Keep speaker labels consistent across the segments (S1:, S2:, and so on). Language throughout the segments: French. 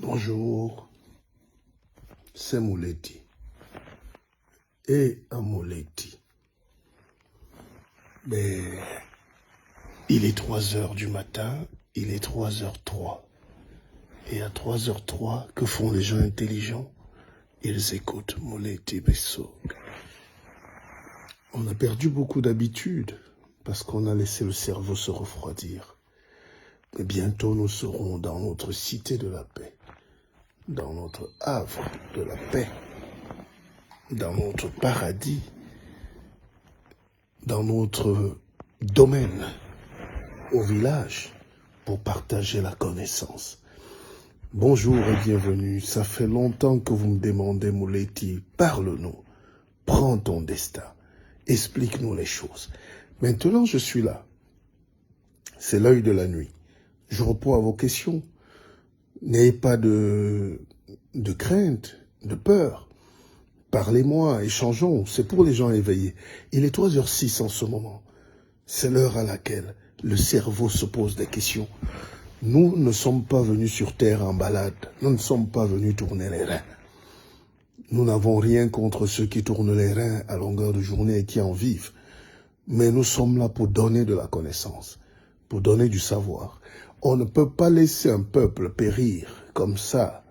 S1: Bonjour, c'est Mouleti. Et à Mouleti, il est 3 heures du matin, il est 3h03. Et à 3h03, que font les gens intelligents? Ils écoutent Mouleti Bessog. On a perdu beaucoup d'habitudes parce qu'on a laissé le cerveau se refroidir. Mais bientôt nous serons dans notre cité de la paix, dans notre havre de la paix, dans notre paradis, dans notre domaine, au village, pour partager la connaissance. Bonjour et bienvenue. Ça fait longtemps que vous me demandez, Mouleti, parle-nous, prends ton destin, explique-nous les choses. Maintenant, je suis là. C'est l'œil de la nuit. Je réponds à vos questions. N'ayez pas de crainte, de peur. Parlez-moi, échangeons. C'est pour les gens éveillés. Il est 3h06 en ce moment. C'est l'heure à laquelle le cerveau se pose des questions. Nous ne sommes pas venus sur Terre en balade. Nous ne sommes pas venus tourner les reins. Nous n'avons rien contre ceux qui tournent les reins à longueur de journée et qui en vivent. Mais nous sommes là pour donner de la connaissance, pour donner du savoir. On ne peut pas laisser un peuple périr comme ça,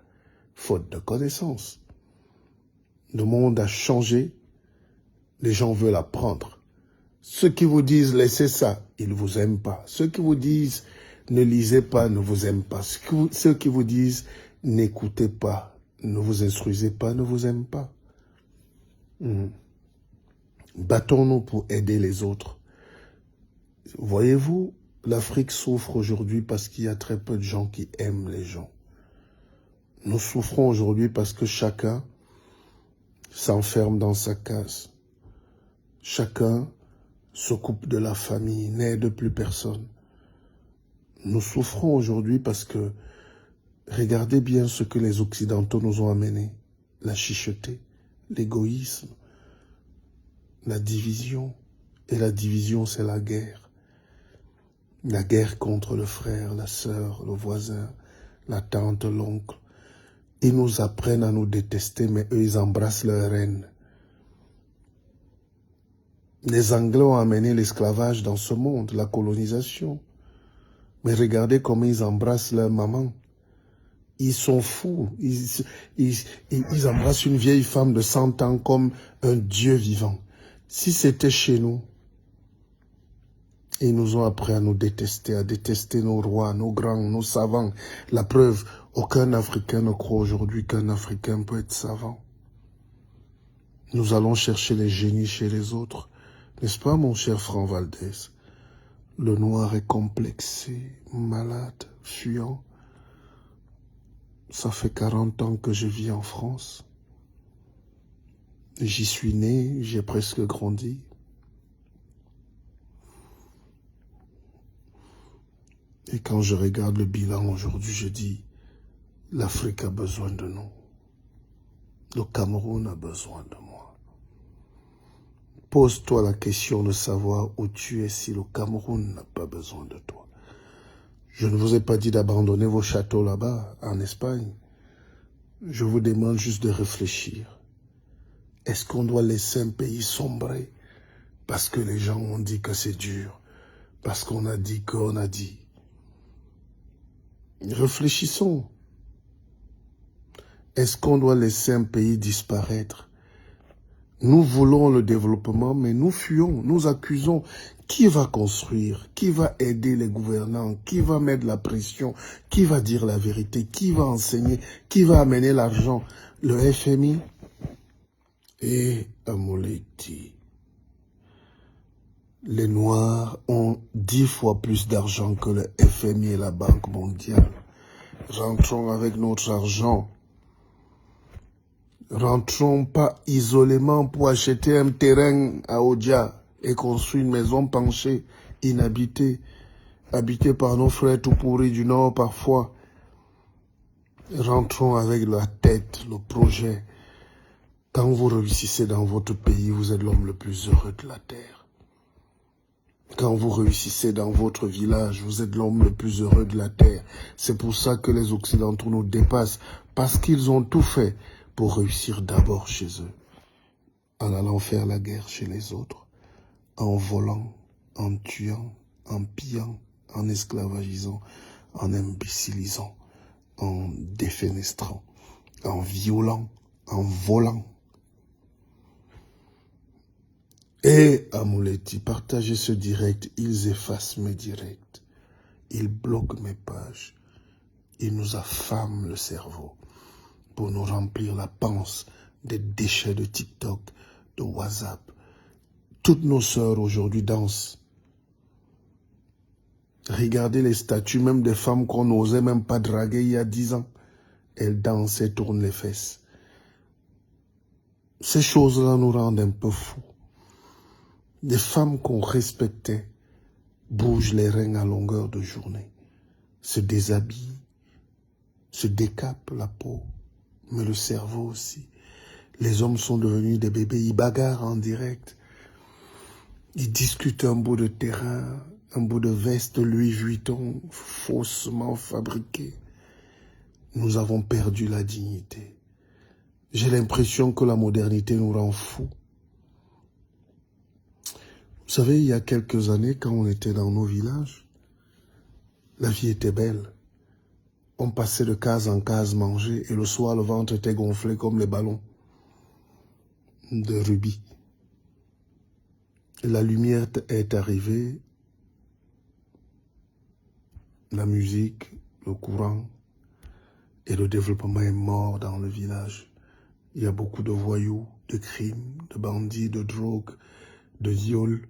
S1: faute de connaissance. Le monde a changé, les gens veulent apprendre. Ceux qui vous disent « laissez ça », ils ne vous aiment pas. Ceux qui vous disent « ne lisez pas », ne vous aiment pas. Ceux qui vous disent « n'écoutez pas », ne vous instruisez pas, ne vous aiment pas. Battons-nous pour aider les autres. Voyez-vous, l'Afrique souffre aujourd'hui parce qu'il y a très peu de gens qui aiment les gens. Nous souffrons aujourd'hui parce que chacun s'enferme dans sa case. Chacun s'occupe de la famille, n'aide plus personne. Nous souffrons aujourd'hui parce que, regardez bien ce que les Occidentaux nous ont amené. La chicheté, l'égoïsme, la division. Et la division, c'est la guerre. La guerre contre le frère, la sœur, le voisin, la tante, l'oncle. Ils nous apprennent à nous détester, mais eux, ils embrassent leur reine. Les Anglais ont amené l'esclavage dans ce monde, la colonisation. Mais regardez comment ils embrassent leur maman. Ils sont fous. Ils embrassent une vieille femme de 100 ans comme un Dieu vivant. Si c'était chez nous, ils nous ont appris à nous détester, à détester nos rois, nos grands, nos savants. La preuve, aucun Africain ne croit aujourd'hui qu'un Africain peut être savant. Nous allons chercher les génies chez les autres. N'est-ce pas, mon cher Franck Valdès? Le noir est complexé, malade, fuyant. Ça fait 40 ans que je vis en France. J'y suis né, j'ai presque grandi. Et quand je regarde le bilan aujourd'hui, je dis, l'Afrique a besoin de nous. Le Cameroun a besoin de moi. Pose-toi la question de savoir où tu es si le Cameroun n'a pas besoin de toi. Je ne vous ai pas dit d'abandonner vos châteaux là-bas, en Espagne. Je vous demande juste de réfléchir. Est-ce qu'on doit laisser un pays sombrer parce que les gens ont dit que c'est dur, parce qu'on a dit qu'on a dit? Réfléchissons. Est-ce qu'on doit laisser un pays disparaître? Nous voulons le développement, mais nous fuyons, nous accusons. Qui va construire? Qui va aider les gouvernants? Qui va mettre la pression? Qui va dire la vérité? Qui va enseigner? Qui va amener l'argent? Le FMI? Et à Mouleti, les Noirs ont 10 fois plus d'argent que le FMI et la Banque mondiale. Rentrons avec notre argent. Rentrons pas isolément pour acheter un terrain à Odia et construire une maison penchée, inhabitée, habitée par nos frères tout pourris du Nord parfois. Rentrons avec la tête, le projet. Quand vous réussissez dans votre pays, vous êtes l'homme le plus heureux de la terre. Quand vous réussissez dans votre village, vous êtes l'homme le plus heureux de la terre. C'est pour ça que les Occidentaux nous dépassent, parce qu'ils ont tout fait pour réussir d'abord chez eux, en allant faire la guerre chez les autres, en volant, en tuant, en pillant, en esclavagisant, en imbécilisant, en défenestrant, en violant, en volant. Et Amouleti, partagez ce direct, ils effacent mes directs, ils bloquent mes pages, ils nous affament le cerveau pour nous remplir la panse des déchets de TikTok, de WhatsApp. Toutes nos sœurs aujourd'hui dansent. Regardez les statuts, même des femmes qu'on n'osait même pas draguer il y a 10 ans. Elles dansent et tournent les fesses. Ces choses-là nous rendent un peu fous. Des femmes qu'on respectait bougent les reins à longueur de journée, se déshabillent, se décapent la peau, mais le cerveau aussi. Les hommes sont devenus des bébés, ils bagarrent en direct. Ils discutent un bout de terrain, un bout de veste Louis Vuitton faussement fabriqué. Nous avons perdu la dignité. J'ai l'impression que la modernité nous rend fous. Vous savez, il y a quelques années, quand on était dans nos villages, la vie était belle. On passait de case en case manger et le soir, le ventre était gonflé comme les ballons de rubis. La lumière est arrivée, la musique, le courant et le développement est mort dans le village. Il y a beaucoup de voyous, de crimes, de bandits, de drogues, de viols,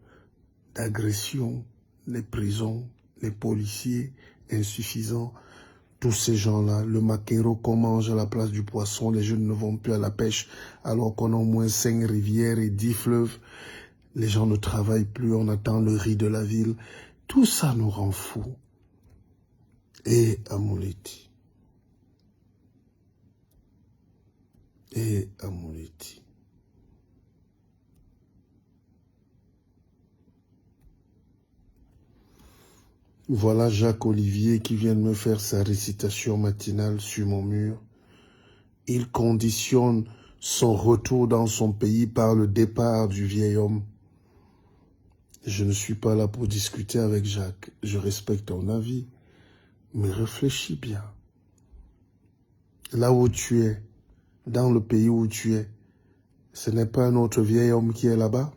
S1: d'agressions, les prisons, les policiers insuffisants. Tous ces gens-là, le maquereau qu'on mange à la place du poisson, les jeunes ne vont plus à la pêche alors qu'on a au moins 5 rivières et 10 fleuves. Les gens ne travaillent plus, on attend le riz de la ville. Tout ça nous rend fous. Et Amouleti. Et Amouleti. Voilà Jacques Olivier qui vient de me faire sa récitation matinale sur mon mur. Il conditionne son retour dans son pays par le départ du vieil homme. Je ne suis pas là pour discuter avec Jacques. Je respecte ton avis, mais réfléchis bien. Là où tu es, dans le pays où tu es, ce n'est pas un autre vieil homme qui est là-bas?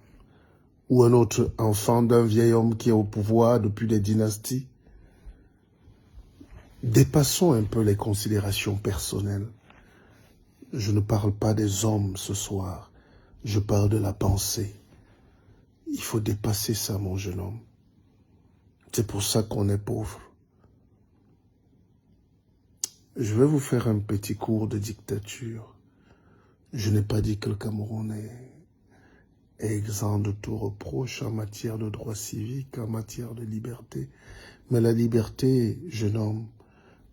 S1: Ou un autre enfant d'un vieil homme qui est au pouvoir depuis des dynasties? Dépassons un peu les considérations personnelles. Je ne parle pas des hommes ce soir, je parle de la pensée. Il faut dépasser ça, mon jeune homme. C'est pour ça qu'on est pauvre. Je vais vous faire un petit cours de dictature. Je n'ai pas dit que le Cameroun est exempt de tout reproche en matière de droits civiques, en matière de liberté. Mais la liberté, jeune homme,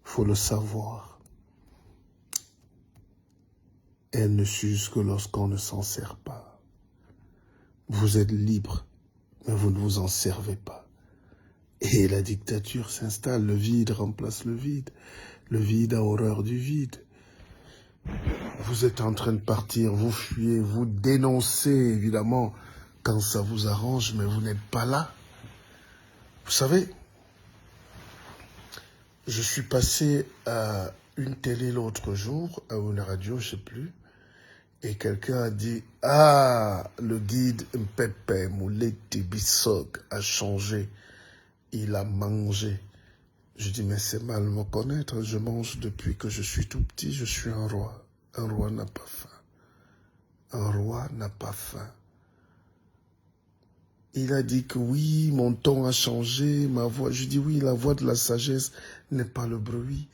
S1: faut le savoir. Elle ne s'use que lorsqu'on ne s'en sert pas. Vous êtes libre, mais vous ne vous en servez pas. Et la dictature s'installe, le vide remplace le vide. Le vide a horreur du vide. Vous êtes en train de partir, vous fuyez, vous dénoncez évidemment quand ça vous arrange, mais vous n'êtes pas là. Vous savez, je suis passé à une télé l'autre jour, à une radio, je ne sais plus, et quelqu'un a dit « Ah, le guide Mpepe Mouleti Bissok a changé, il a mangé. » Je dis « Mais c'est mal me connaître, je mange depuis que je suis tout petit, je suis un roi. Un roi n'a pas faim. Un roi n'a pas faim. » Il a dit que oui, mon ton a changé, ma voix. Je dis oui, la voix de la sagesse n'est pas le bruit.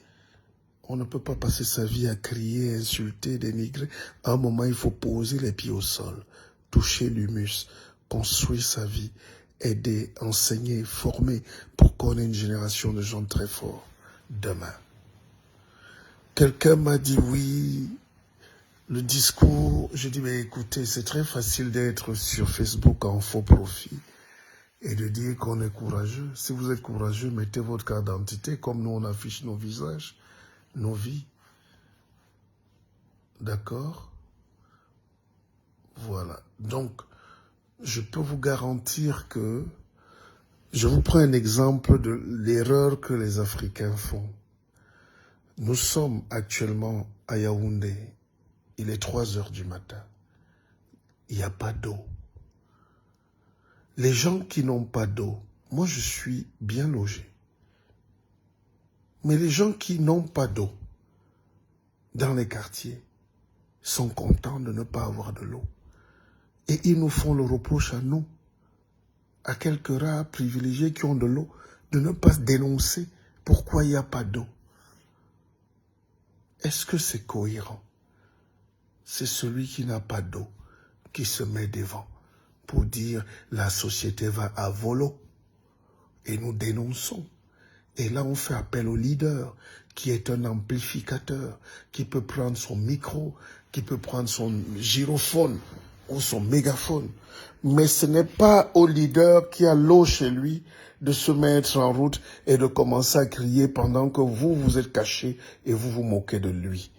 S1: On ne peut pas passer sa vie à crier, insulter, dénigrer. À un moment, il faut poser les pieds au sol, toucher l'humus, construire sa vie, aider, enseigner, former pour qu'on ait une génération de gens très forts demain. Quelqu'un m'a dit oui, le discours. Je dis mais écoutez, c'est très facile d'être sur Facebook en faux profit et de dire qu'on est courageux. Si vous êtes courageux, mettez votre carte d'identité comme nous on affiche nos visages, nos vies. D'accord? Voilà. Donc, je peux vous garantir que, je vous prends un exemple de l'erreur que les Africains font. Nous sommes actuellement à Yaoundé. Il est 3 heures du matin. Il n'y a pas d'eau. Les gens qui n'ont pas d'eau, moi je suis bien logé. Mais les gens qui n'ont pas d'eau dans les quartiers sont contents de ne pas avoir de l'eau. Et ils nous font le reproche à nous, à quelques rares privilégiés qui ont de l'eau, de ne pas dénoncer pourquoi il n'y a pas d'eau. Est-ce que c'est cohérent? C'est celui qui n'a pas d'eau qui se met devant pour dire la société va à volo et nous dénonçons. Et là, on fait appel au leader qui est un amplificateur, qui peut prendre son micro, qui peut prendre son gyrophone ou son mégaphone. Mais ce n'est pas au leader qui a l'eau chez lui de se mettre en route et de commencer à crier pendant que vous, vous êtes caché et vous vous moquez de lui.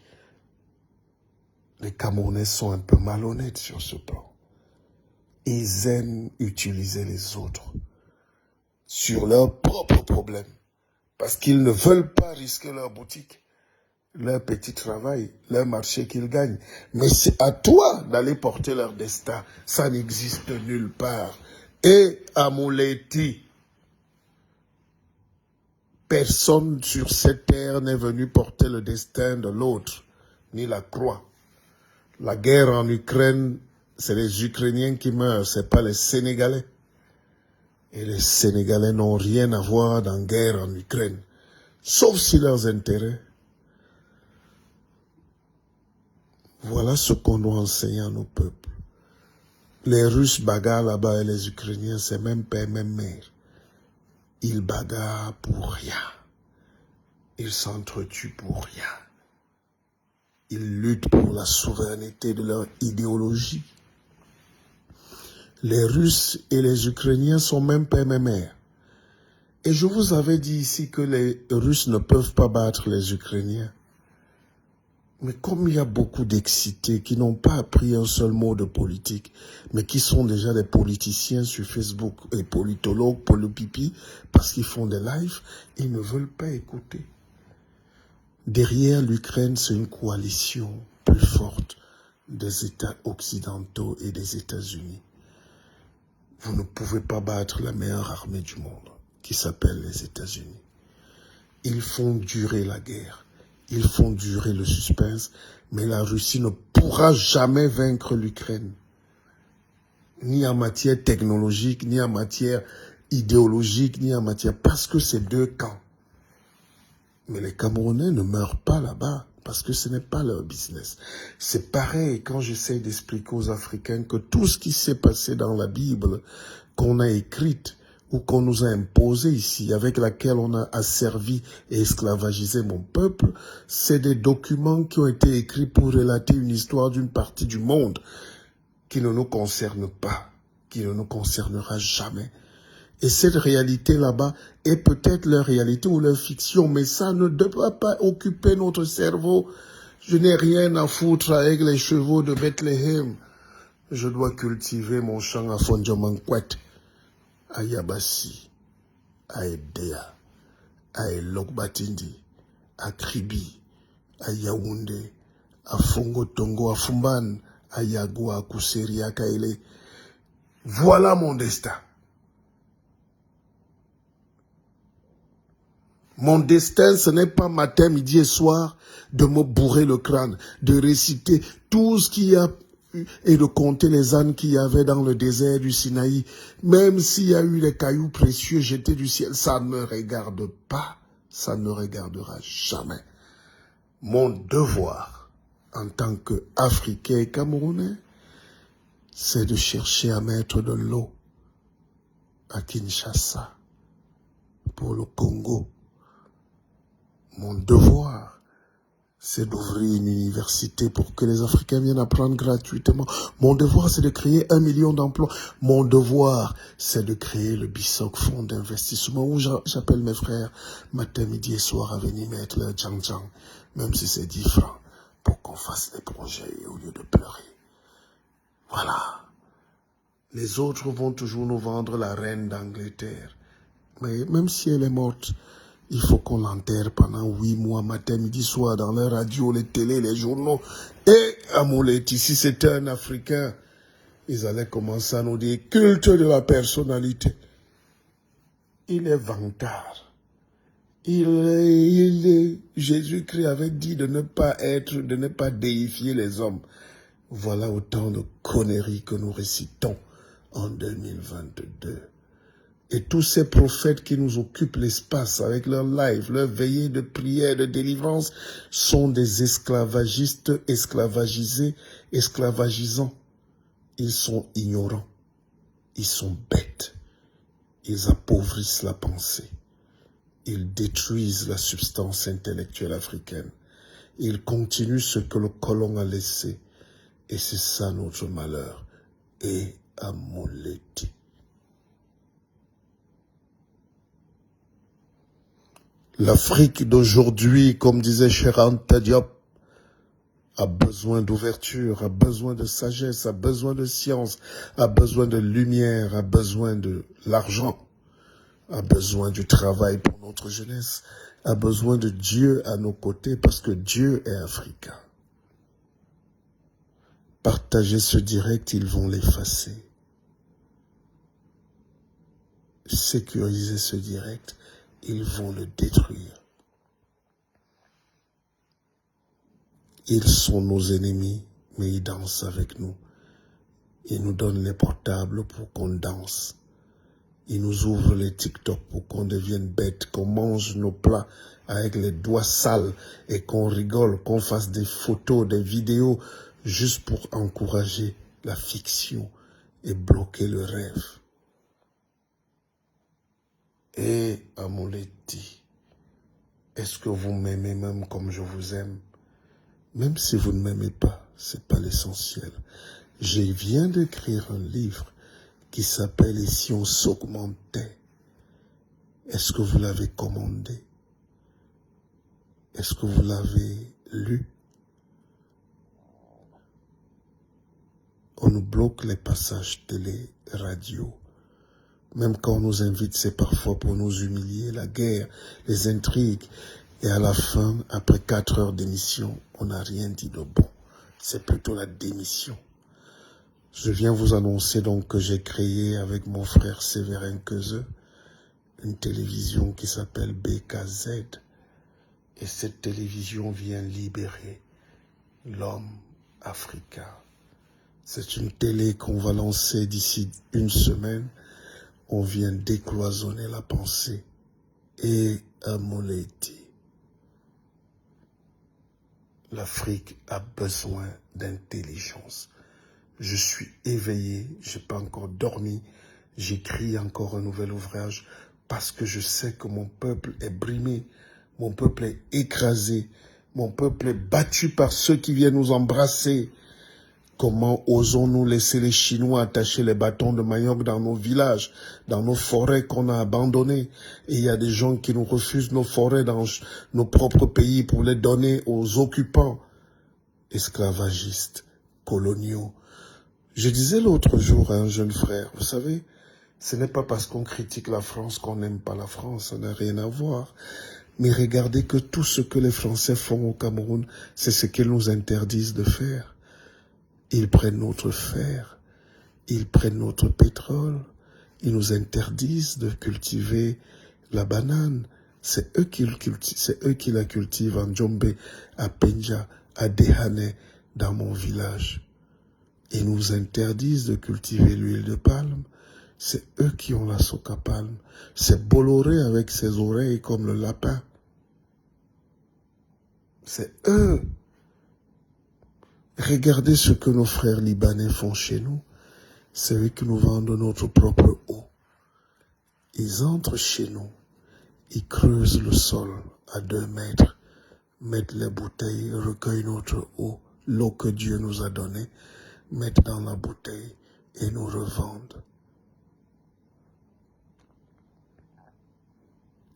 S1: Les Camerounais sont un peu malhonnêtes sur ce plan. Ils aiment utiliser les autres sur leurs propres problèmes parce qu'ils ne veulent pas risquer leur boutique, leur petit travail, leur marché qu'ils gagnent. Mais c'est à toi d'aller porter leur destin. Ça n'existe nulle part. Et à Mouleti, personne sur cette terre n'est venu porter le destin de l'autre, ni la croix. La guerre en Ukraine, c'est les Ukrainiens qui meurent, ce n'est pas les Sénégalais. Et les Sénégalais n'ont rien à voir dans la guerre en Ukraine, sauf si leurs intérêts. Voilà ce qu'on doit enseigner à nos peuples. Les Russes bagarrent là-bas et les Ukrainiens, c'est même père, même mère. Ils bagarrent pour rien. Ils s'entretuent pour rien. Ils luttent pour la souveraineté de leur idéologie. Les Russes et les Ukrainiens sont même père, même mère. Et je vous avais dit ici que les Russes ne peuvent pas battre les Ukrainiens. Mais comme il y a beaucoup d'excités qui n'ont pas appris un seul mot de politique, mais qui sont déjà des politiciens sur Facebook et politologues, pipi, parce qu'ils font des lives, ils ne veulent pas écouter. Derrière l'Ukraine, c'est une coalition plus forte des États occidentaux et des États-Unis. Vous ne pouvez pas battre la meilleure armée du monde, qui s'appelle les États-Unis. Ils font durer la guerre. Ils font durer le suspense, mais la Russie ne pourra jamais vaincre l'Ukraine. Ni en matière technologique, ni en matière idéologique, ni en matière... Parce que c'est deux camps. Mais les Camerounais ne meurent pas là-bas, parce que ce n'est pas leur business. C'est pareil quand j'essaie d'expliquer aux Africains que tout ce qui s'est passé dans la Bible, qu'on a écrite, ou qu'on nous a imposé ici, avec laquelle on a asservi et esclavagisé mon peuple, c'est des documents qui ont été écrits pour relater une histoire d'une partie du monde qui ne nous concerne pas, qui ne nous concernera jamais. Et cette réalité là-bas est peut-être leur réalité ou leur fiction, mais ça ne doit pas occuper notre cerveau. Je n'ai rien à foutre avec les chevaux de Bethléem. Je dois cultiver mon champ à Fondjomankwet, à Yabassi, à Edea, à Elokbatindi, à Kribi, à Yaoundé, à Fongo-Tongo, à Fumban, à Yago, à Kuseri, à Kaele. Voilà mon destin. Mon destin, ce n'est pas matin, midi et soir de me bourrer le crâne, de réciter tout ce qu'il y a et de compter les ânes qu'il y avait dans le désert du Sinaï. Même s'il y a eu les cailloux précieux jetés du ciel, ça ne me regarde pas, ça ne me regardera jamais. Mon devoir, en tant qu'Africain et Camerounais, c'est de chercher à mettre de l'eau à Kinshasa, pour le Congo. Mon devoir, c'est d'ouvrir une université pour que les Africains viennent apprendre gratuitement. Mon devoir, c'est de créer 1 million d'emplois. Mon devoir, c'est de créer le BISOC, fonds d'investissement, où j'appelle mes frères matin, midi et soir à venir mettre leur djang-djang, même si c'est 10 francs, pour qu'on fasse des projets au lieu de pleurer. Voilà. Les autres vont toujours nous vendre la reine d'Angleterre. Mais même si elle est morte, il faut qu'on l'enterre pendant 8 mois, matin, midi, soir, dans les radios, les télés, les journaux. Et à Mouleti, si c'était un Africain, ils allaient commencer à nous dire culte de la personnalité. Il est vantard. Jésus-Christ avait dit de ne pas déifier les hommes. Voilà autant de conneries que nous récitons en 2022. Et tous ces prophètes qui nous occupent l'espace avec leurs lives, leurs veillées de prière, de délivrance, sont des esclavagistes, esclavagisés, esclavagisants. Ils sont ignorants. Ils sont bêtes. Ils appauvrissent la pensée. Ils détruisent la substance intellectuelle africaine. Ils continuent ce que le colon a laissé. Et c'est ça notre malheur. Et à Mouleti. L'Afrique d'aujourd'hui, comme disait Cheikh Anta Diop, a besoin d'ouverture, a besoin de sagesse, a besoin de science, a besoin de lumière, a besoin de l'argent, a besoin du travail pour notre jeunesse, a besoin de Dieu à nos côtés parce que Dieu est africain. Partagez ce direct, ils vont l'effacer. Sécurisez ce direct, ils vont le détruire. Ils sont nos ennemis, mais ils dansent avec nous. Ils nous donnent les portables pour qu'on danse. Ils nous ouvrent les TikTok pour qu'on devienne bête, qu'on mange nos plats avec les doigts sales et qu'on rigole, qu'on fasse des photos, des vidéos, juste pour encourager la fiction et bloquer le rêve. Et à Mouleti, est-ce que vous m'aimez même comme je vous aime? Même si vous ne m'aimez pas, c'est pas l'essentiel. Je viens d'écrire un livre qui s'appelle « Et si on s'augmentait » Est-ce que vous l'avez commandé? Est-ce que vous l'avez lu? On nous bloque les passages télé, radio. Même quand on nous invite, c'est parfois pour nous humilier, la guerre, les intrigues. Et à la fin, après 4 heures d'émission, on n'a rien dit de bon. C'est plutôt la démission. Je viens vous annoncer donc que j'ai créé avec mon frère Séverin Quezeux une télévision qui s'appelle BKZ. Et cette télévision vient libérer l'homme africain. C'est une télé qu'on va lancer d'ici 1 semaine. On vient décloisonner la pensée. Et à Mouleti, l'Afrique a besoin d'intelligence. Je suis éveillé, je n'ai pas encore dormi, j'écris encore un nouvel ouvrage parce que je sais que mon peuple est brimé, mon peuple est écrasé, mon peuple est battu par ceux qui viennent nous embrasser. Comment osons-nous laisser les Chinois attacher les bâtons de manioc dans nos villages, dans nos forêts qu'on a abandonnées? Et il y a des gens qui nous refusent nos forêts dans nos propres pays pour les donner aux occupants esclavagistes, coloniaux. Je disais l'autre jour à un jeune frère, vous savez, ce n'est pas parce qu'on critique la France qu'on n'aime pas la France, ça n'a rien à voir. Mais regardez que tout ce que les Français font au Cameroun, c'est ce qu'ils nous interdisent de faire. Ils prennent notre fer, ils prennent notre pétrole, ils nous interdisent de cultiver la banane. C'est eux qui la cultivent en Djombe, à Penja, à Dehane, dans mon village. Ils nous interdisent de cultiver l'huile de palme. C'est eux qui ont la soca palme. C'est Bolloré avec ses oreilles comme le lapin. C'est eux. Regardez ce que nos frères libanais font chez nous. C'est eux qui nous vendent notre propre eau. Ils entrent chez nous. Ils creusent le sol à 2 mètres mettre les bouteilles, recueillent notre eau, l'eau que Dieu nous a donnée, mettre dans la bouteille et nous revendent.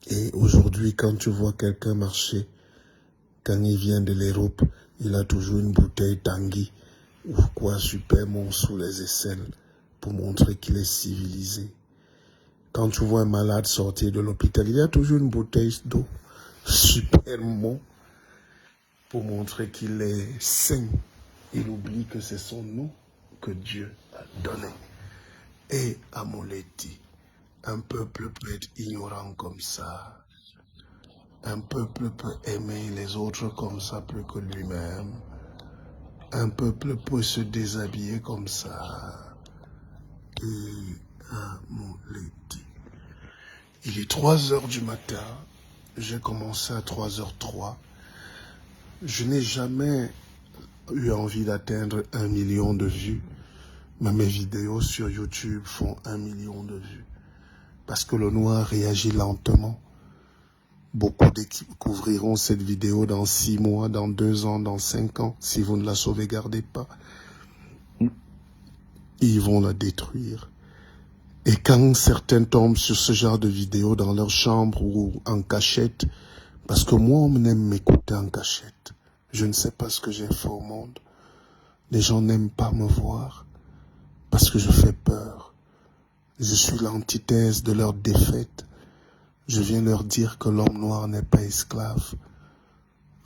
S1: Et aujourd'hui, quand tu vois quelqu'un marcher, quand il vient de l'Europe, il a toujours une bouteille Tanguy ou quoi Supermont sous les aisselles pour montrer qu'il est civilisé. Quand tu vois un malade sortir de l'hôpital, il y a toujours une bouteille d'eau Supermont pour montrer qu'il est sain. Il oublie que ce sont nous que Dieu a donné. Et à Moleti, un peuple peut être ignorant comme ça. Un peuple peut aimer les autres comme ça plus que lui-même. Un peuple peut se déshabiller comme ça. Et à Moleti. Il est 3 heures du matin. J'ai commencé à 3h03. Je n'ai jamais eu envie d'atteindre 1 million de vues. Mais mes vidéos sur YouTube font 1 million de vues. Parce que le noir réagit lentement. Beaucoup d'équipes couvriront cette vidéo dans 6 mois, dans 2 ans, dans 5 ans. Si vous ne la sauvegardez pas, ils vont la détruire. Et quand certains tombent sur ce genre de vidéos dans leur chambre ou en cachette, parce que moi, on aime m'écouter en cachette. Je ne sais pas ce que j'ai fait au monde. Les gens n'aiment pas me voir parce que je fais peur. Je suis l'antithèse de leur défaite. Je viens leur dire que l'homme noir n'est pas esclave.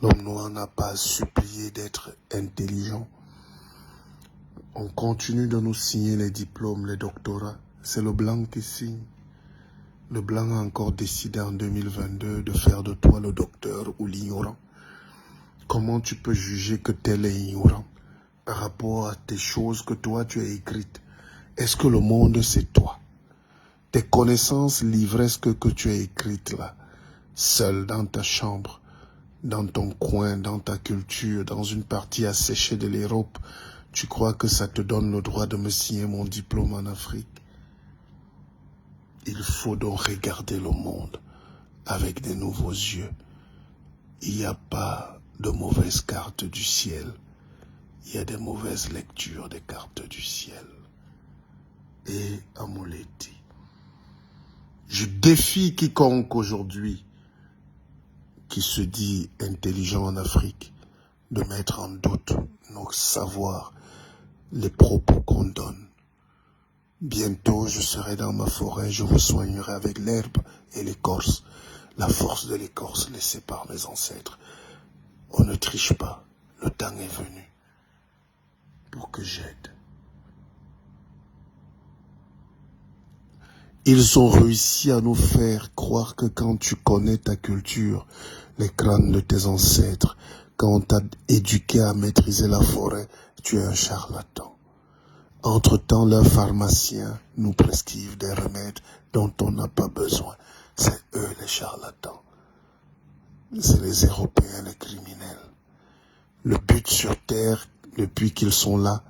S1: L'homme noir n'a pas à supplier d'être intelligent. On continue de nous signer les diplômes, les doctorats. C'est le blanc qui signe. Le blanc a encore décidé en 2022 de faire de toi le docteur ou l'ignorant. Comment tu peux juger que tel est ignorant par rapport à tes choses que toi tu as écrites? Est-ce que le monde c'est toi? Tes connaissances livresques que tu as écrites là, seul dans ta chambre, dans ton coin, dans ta culture, dans une partie asséchée de l'Europe, tu crois que ça te donne le droit de me signer mon diplôme en Afrique? Il faut donc regarder le monde avec des nouveaux yeux. Il n'y a pas de mauvaises cartes du ciel. Il y a des mauvaises lectures des cartes du ciel. Et à Moleti, je défie quiconque aujourd'hui qui se dit intelligent en Afrique de mettre en doute nos savoirs, les propos qu'on donne. Bientôt, je serai dans ma forêt, je vous soignerai avec l'herbe et l'écorce, la force de l'écorce laissée par mes ancêtres. On ne triche pas, le temps est venu pour que j'aide. Ils ont réussi à nous faire croire que quand tu connais ta culture, les crânes de tes ancêtres, quand on t'a éduqué à maîtriser la forêt, tu es un charlatan. Entre-temps, leurs pharmaciens nous prescrivent des remèdes dont on n'a pas besoin. C'est eux les charlatans. C'est les Européens les criminels. Le but sur terre, depuis qu'ils sont là,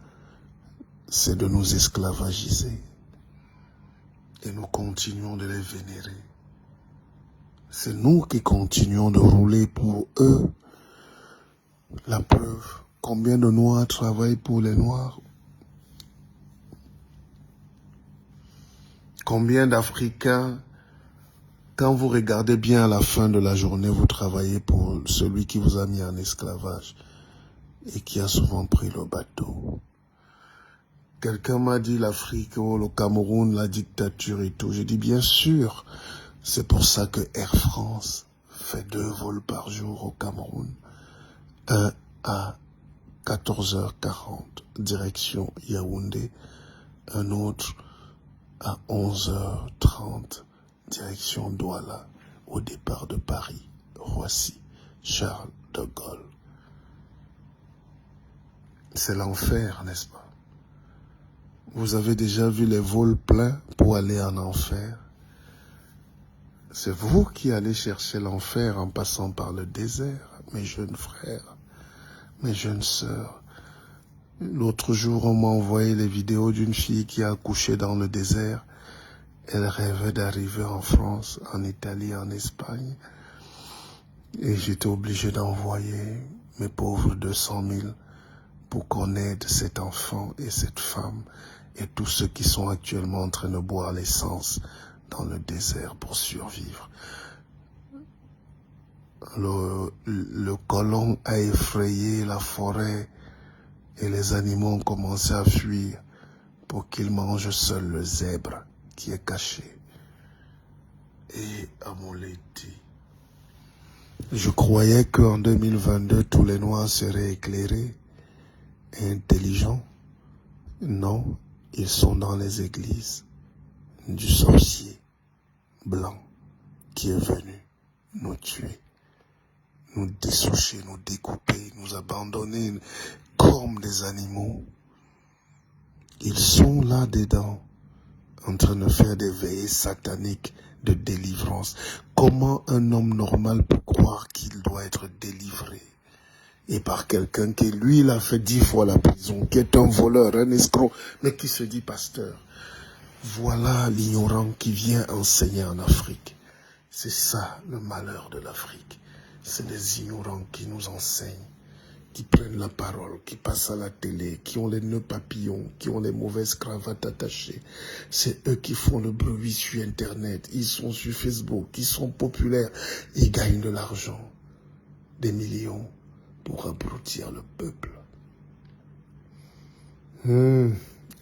S1: c'est de nous esclavagiser. Et nous continuons de les vénérer. C'est nous qui continuons de rouler pour eux. La preuve, combien de Noirs travaillent pour les Noirs? Combien d'Africains, quand vous regardez bien à la fin de la journée, vous travaillez pour celui qui vous a mis en esclavage et qui a souvent pris le bateau. Quelqu'un m'a dit l'Afrique, oh, le Cameroun, la dictature et tout. J'ai dit bien sûr, c'est pour ça que Air France fait 2 vols par jour au Cameroun. Un à 14h40, direction Yaoundé. Un autre à 11h30, direction Douala, au départ de Paris, Roissy, Charles de Gaulle. C'est l'enfer, n'est-ce pas? Vous avez déjà vu les vols pleins pour aller en enfer? C'est vous qui allez chercher l'enfer en passant par le désert, mes jeunes frères, mes jeunes sœurs. L'autre jour, on m'a envoyé les vidéos d'une fille qui a accouché dans le désert. Elle rêvait d'arriver en France, en Italie, en Espagne. Et j'étais obligé d'envoyer mes pauvres 200 000 pour qu'on aide cet enfant et cette femme et tous ceux qui sont actuellement en train de boire l'essence dans le désert pour survivre. Le colon a effrayé la forêt et les animaux ont commencé à fuir pour qu'ils mangent seul le zèbre qui est caché. Et à mon Leti, je croyais qu'en 2022, tous les Noirs seraient éclairés et intelligents. Non, ils sont dans les églises du sorcier blanc qui est venu nous tuer, nous dessoucher, nous découper, nous abandonner comme des animaux. Ils sont là-dedans, en train de faire des veillées sataniques de délivrance. Comment un homme normal peut croire qu'il doit être délivré? Et par quelqu'un qui, lui, il a fait 10 fois la prison, qui est un voleur, un escroc, mais qui se dit pasteur. Voilà l'ignorant qui vient enseigner en Afrique. C'est ça le malheur de l'Afrique. C'est des ignorants qui nous enseignent, qui prennent la parole, qui passent à la télé, qui ont les nœuds papillons, qui ont les mauvaises cravates attachées. C'est eux qui font le bruit sur Internet. Ils sont sur Facebook, ils sont populaires. Ils gagnent de l'argent, des millions, pour abrutir le peuple.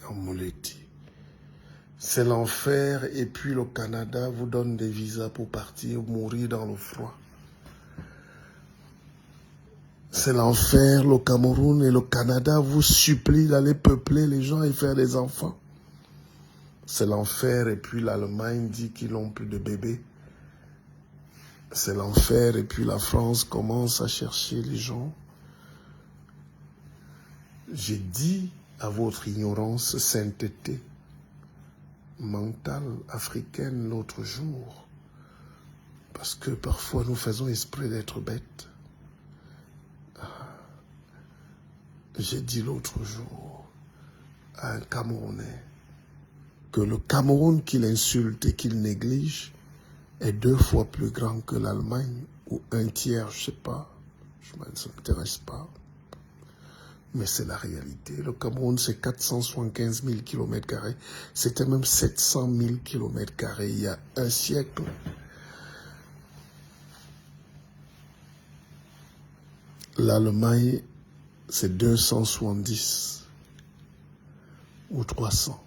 S1: Amoleti. C'est l'enfer, et puis le Canada vous donne des visas pour partir mourir dans le froid. C'est l'enfer, le Cameroun et le Canada vous supplient d'aller peupler les gens et faire des enfants. C'est l'enfer, et puis l'Allemagne dit qu'ils n'ont plus de bébés. C'est l'enfer, et puis la France commence à chercher les gens. J'ai dit à votre ignorance, sainteté mentale africaine l'autre jour, parce que parfois nous faisons esprit d'être bêtes. J'ai dit l'autre jour à un Camerounais que le Cameroun qu'il insulte et qu'il néglige est 2 fois plus grand que l'Allemagne, ou 1/3, je sais pas, ça ne m'intéresse pas. Mais c'est la réalité. Le Cameroun, c'est 475 000 km². C'était même 700 000 km² il y a un siècle. L'Allemagne, c'est 270 ou 300.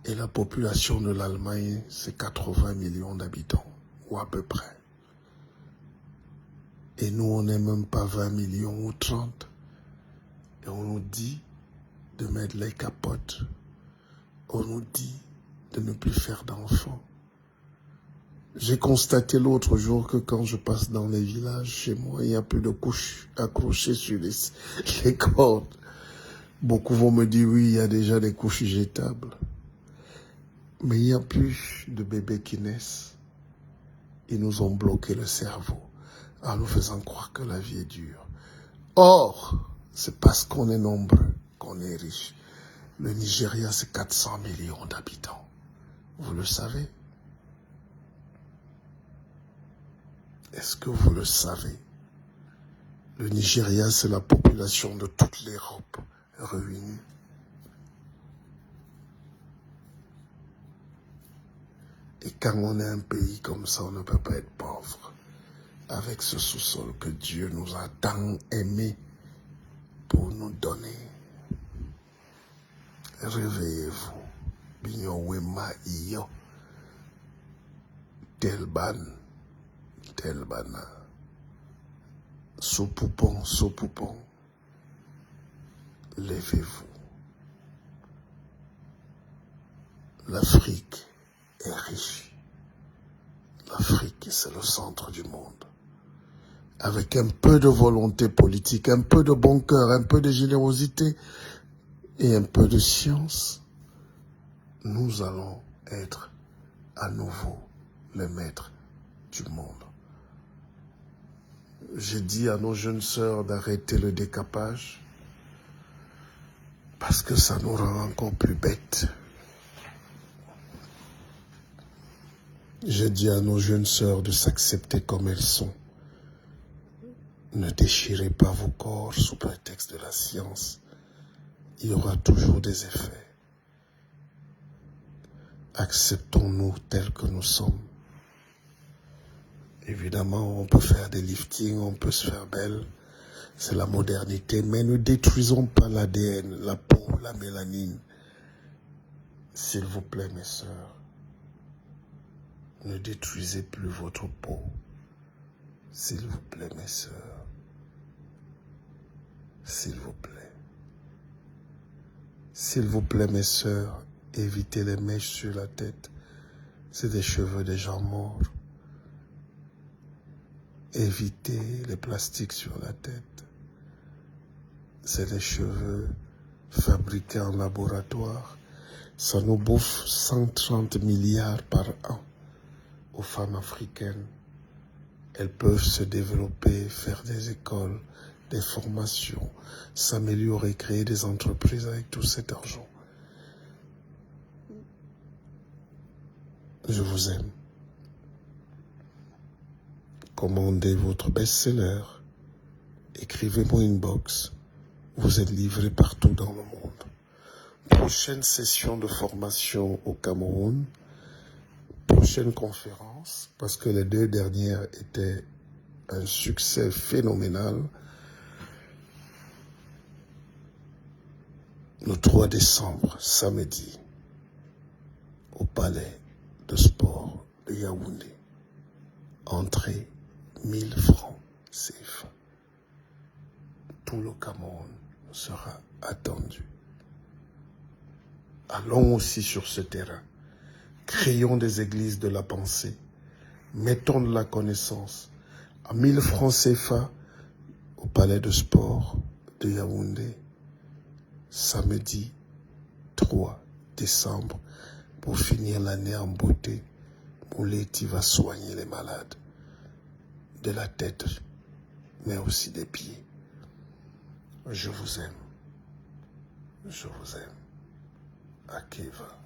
S1: Et la population de l'Allemagne, c'est 80 millions d'habitants, ou à peu près. Et nous, on n'est même pas 20 millions ou 30. Et on nous dit de mettre les capotes. On nous dit de ne plus faire d'enfants. J'ai constaté l'autre jour que quand je passe dans les villages, chez moi, il n'y a plus de couches accrochées sur les cordes. Beaucoup vont me dire, oui, il y a déjà des couches jetables. Mais il n'y a plus de bébés qui naissent. Ils nous ont bloqué le cerveau en nous faisant croire que la vie est dure. Or, c'est parce qu'on est nombreux qu'on est riche. Le Nigeria, c'est 400 millions d'habitants. Vous le savez? Est-ce que vous le savez? Le Nigeria, c'est la population de toute l'Europe réunie. Et quand on est un pays comme ça, on ne peut pas être pauvre. Avec ce sous-sol que Dieu nous a tant aimé pour nous donner. Réveillez-vous. Binyo wema iyo. Telbana. Sopoupon. Levez-vous. L'Afrique est riche. L'Afrique, c'est le centre du monde. Avec un peu de volonté politique, un peu de bon cœur, un peu de générosité et un peu de science, nous allons être à nouveau les maîtres du monde. J'ai dit à nos jeunes sœurs d'arrêter le décapage parce que ça nous rend encore plus bêtes. J'ai dit à nos jeunes sœurs de s'accepter comme elles sont. Ne déchirez pas vos corps sous prétexte de la science. Il y aura toujours des effets. Acceptons-nous tels que nous sommes. Évidemment, on peut faire des liftings, on peut se faire belle. C'est la modernité, mais ne détruisons pas l'ADN, la peau, la mélanine. S'il vous plaît, mes sœurs, ne détruisez plus votre peau. S'il vous plaît, mes sœurs. S'il vous plaît. S'il vous plaît, mes sœurs, évitez les mèches sur la tête. C'est des cheveux des gens morts. Évitez les plastiques sur la tête. C'est des cheveux fabriqués en laboratoire. Ça nous bouffe 130 milliards par an aux femmes africaines. Elles peuvent se développer, faire des écoles, des formations, s'améliorer, créer des entreprises avec tout cet argent. Je vous aime. Commandez votre best-seller. Écrivez-moi inbox. Vous êtes livré partout dans le monde. Prochaine session de formation au Cameroun. Prochaine conférence, parce que les 2 dernières étaient un succès phénoménal. Le 3 décembre, samedi, au palais de sport de Yaoundé. Entrée 1000 francs CFA. Tout le Cameroun sera attendu. Allons aussi sur ce terrain. Créons des églises de la pensée. Mettons de la connaissance. À 1000 francs CFA, au palais de sport de Yaoundé, samedi 3 décembre, pour finir l'année en beauté. Mouleti va soigner les malades de la tête, mais aussi des pieds. Je vous aime. Je vous aime. Akeva.